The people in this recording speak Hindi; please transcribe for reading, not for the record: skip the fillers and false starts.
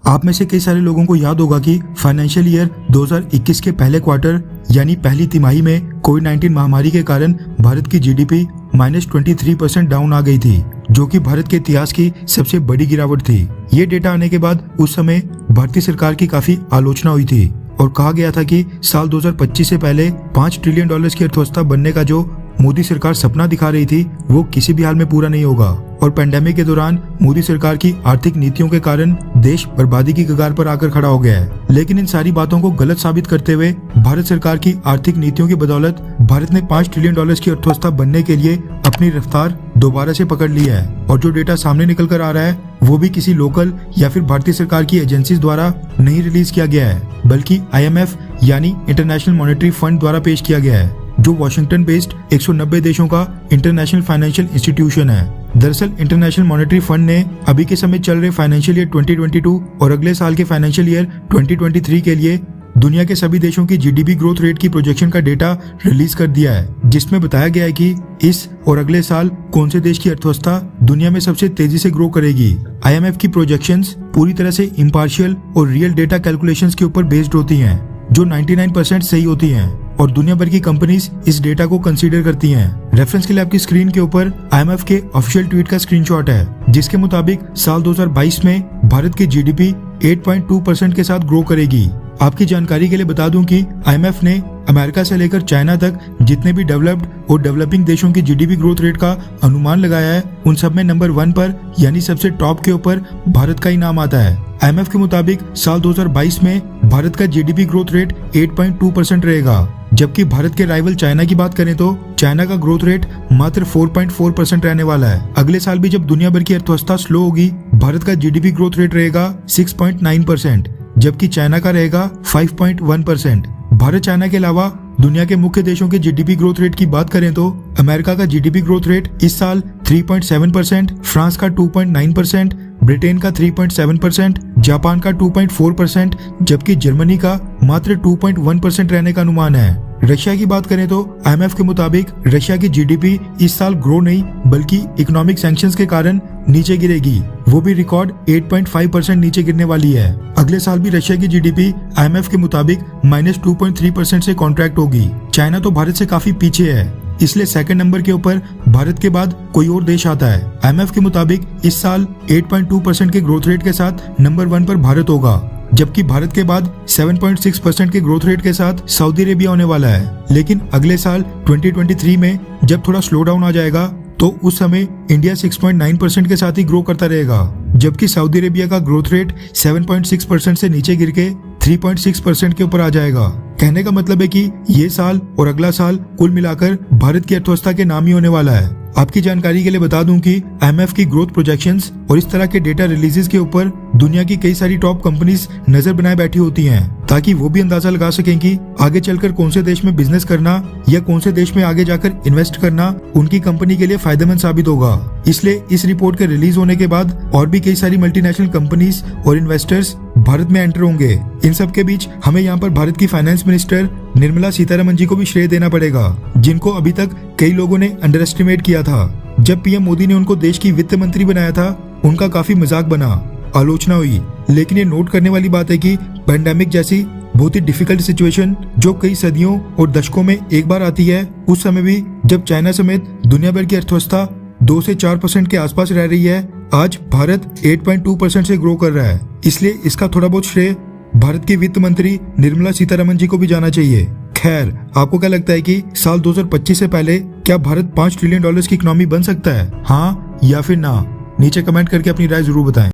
आप में से कई सारे लोगों को याद होगा कि फाइनेंशियल ईयर 2021 के पहले क्वार्टर यानी पहली तिमाही में कोविड-19 महामारी के कारण भारत की जीडीपी -23% डाउन आ गई थी, जो कि भारत के इतिहास की सबसे बड़ी गिरावट थी। ये डेटा आने के बाद उस समय भारतीय सरकार की काफी आलोचना हुई थी और कहा गया था कि साल 2025 से पहले $5 ट्रिलियन की अर्थव्यवस्था बनने का जो मोदी सरकार सपना दिखा रही थी वो किसी भी हाल में पूरा नहीं होगा। और पेंडेमिक के दौरान मोदी सरकार की आर्थिक नीतियों के कारण देश बर्बादी की कगार पर आकर खड़ा हो गया है। लेकिन इन सारी बातों को गलत साबित करते हुए भारत सरकार की आर्थिक नीतियों की बदौलत भारत ने $5 ट्रिलियन की अर्थव्यवस्था बनने के लिए अपनी रफ्तार दोबारा से पकड़ ली है। और जो डेटा सामने निकल कर आ रहा है वो भी किसी लोकल या फिर भारतीय सरकार की एजेंसीज द्वारा नहीं रिलीज किया गया है, बल्कि IMF यानी इंटरनेशनल मॉनेटरी फंड द्वारा पेश किया गया है, जो वॉशिंगटन बेस्ड 190 देशों का इंटरनेशनल फाइनेंशियल इंस्टीट्यूशन है। दरअसल इंटरनेशनल मॉनेटरी फंड ने अभी के समय चल रहे फाइनेंशियल ईयर 2022 और अगले साल के फाइनेंशियल ईयर 2023 के लिए दुनिया के सभी देशों की जीडीपी ग्रोथ रेट की प्रोजेक्शन का डेटा रिलीज कर दिया है, जिसमें बताया गया है कि इस और अगले साल कौन से देश की अर्थव्यवस्था दुनिया में सबसे तेजी से ग्रो करेगी। IMF की प्रोजेक्शंस पूरी तरह से इम्पार्शियल और रियल डेटा कैलकुलेशंस के ऊपर बेस्ड होती हैं, जो 99% सही होती हैं और दुनिया भर की कंपनीज इस डेटा को कंसीडर करती हैं। रेफरेंस के लिए आपकी स्क्रीन के ऊपर IMF के ऑफिशियल ट्वीट का स्क्रीनशॉट है, जिसके मुताबिक साल 2022 में भारत की जीडीपी 8.2% के साथ ग्रो करेगी। आपकी जानकारी के लिए बता दूं कि IMF ने अमेरिका से लेकर चाइना तक जितने भी डेवलप्ड और डेवलपिंग देशों की जीडीपी ग्रोथ रेट का अनुमान लगाया है, उन सब में नंबर 1 पर यानी सबसे टॉप के ऊपर भारत का ही नाम आता है। IMF के मुताबिक साल 2022 में भारत का जीडीपी ग्रोथ रेट 8.2% रहेगा, जबकि भारत के राइवल चाइना की बात करें तो चाइना का ग्रोथ रेट मात्र 4.4% रहने वाला है। अगले साल भी जब दुनिया भर की अर्थव्यवस्था स्लो होगी, भारत का जीडीपी ग्रोथ रेट रहेगा 6.9%, जबकि चाइना का रहेगा 5.1%। भारत चाइना के अलावा दुनिया के मुख्य देशों के जीडीपी ग्रोथ रेट की बात करें तो अमेरिका का जीडीपी ग्रोथ रेट इस साल 3.7%, फ्रांस का 2.9%, ब्रिटेन का 3.7%, जापान का 2.4%, जबकि जर्मनी का मात्र 2.1% रहने का अनुमान है। रशिया की बात करें तो IMF के मुताबिक रशिया की जीडीपी इस साल ग्रो नहीं बल्कि इकोनॉमिक सैंक्शंस के कारण नीचे गिरेगी, वो भी रिकॉर्ड 8.5% नीचे गिरने वाली है। अगले साल भी रशिया की जीडीपी IMF के मुताबिक -2.3% से कॉन्ट्रैक्ट होगी। चाइना तो भारत से काफी पीछे है, इसलिए सेकंड नंबर के ऊपर भारत के बाद कोई और देश आता है। IMF के मुताबिक इस साल 8.2% के ग्रोथ रेट के साथ नंबर 1 पर भारत होगा, जबकि भारत के बाद 7.6% के ग्रोथ रेट के साथ सऊदी अरेबिया होने वाला है। लेकिन अगले साल 2023 में जब थोड़ा स्लो डाउन आ जाएगा तो उस समय इंडिया 6.9% के साथ ही ग्रो करता रहेगा, जबकि सऊदी अरेबिया का ग्रोथ रेट 7.6% से नीचे गिर के 3.6% के ऊपर आ जाएगा। कहने का मतलब है कि ये साल और अगला साल कुल मिलाकर भारत की अर्थव्यवस्था के नाम ही होने वाला है। आपकी जानकारी के लिए बता दूं कि IMF की ग्रोथ प्रोजेक्शंस और इस तरह के डेटा रिलीजेस के ऊपर दुनिया की कई सारी टॉप कंपनीज नजर बनाए बैठी होती हैं, ताकि वो भी अंदाजा लगा सकें कि आगे चलकर कौन से देश में बिजनेस करना या कौन से देश में आगे जाकर इन्वेस्ट करना उनकी कंपनी के लिए फायदेमंद साबित होगा। इसलिए इस रिपोर्ट के रिलीज होने के बाद और भी कई सारी मल्टीनेशनल कंपनीज और इन्वेस्टर्स भारत में एंटर होंगे। इन सब के बीच हमें यहाँ पर भारत की फाइनेंस मिनिस्टर निर्मला सीतारमण जी को भी श्रेय देना पड़ेगा, जिनको अभी तक कई लोगों ने अंडर एस्टिमेट किया था। जब PM मोदी ने उनको देश की वित्त मंत्री बनाया था, उनका काफी मजाक बना, आलोचना हुई। लेकिन ये नोट करने वाली बात है कि पेंडेमिक जैसी बहुत ही डिफिकल्ट सिचुएशन जो कई सदियों और दशकों में एक बार आती है, उस समय भी जब चाइना समेत दुनिया भर की अर्थव्यवस्था 2 से 4% के आसपास रह रही है, आज भारत 8.2% से ग्रो कर रहा है। इसलिए इसका थोड़ा बहुत श्रेय भारत की वित्त मंत्री निर्मला सीतारमण जी को भी जाना चाहिए। खैर, आपको क्या लगता है कि साल 2025 से पहले क्या भारत $5 ट्रिलियन की इकोनॉमी बन सकता है? हाँ या फिर ना? नीचे कमेंट करके अपनी राय जरूर बताएं।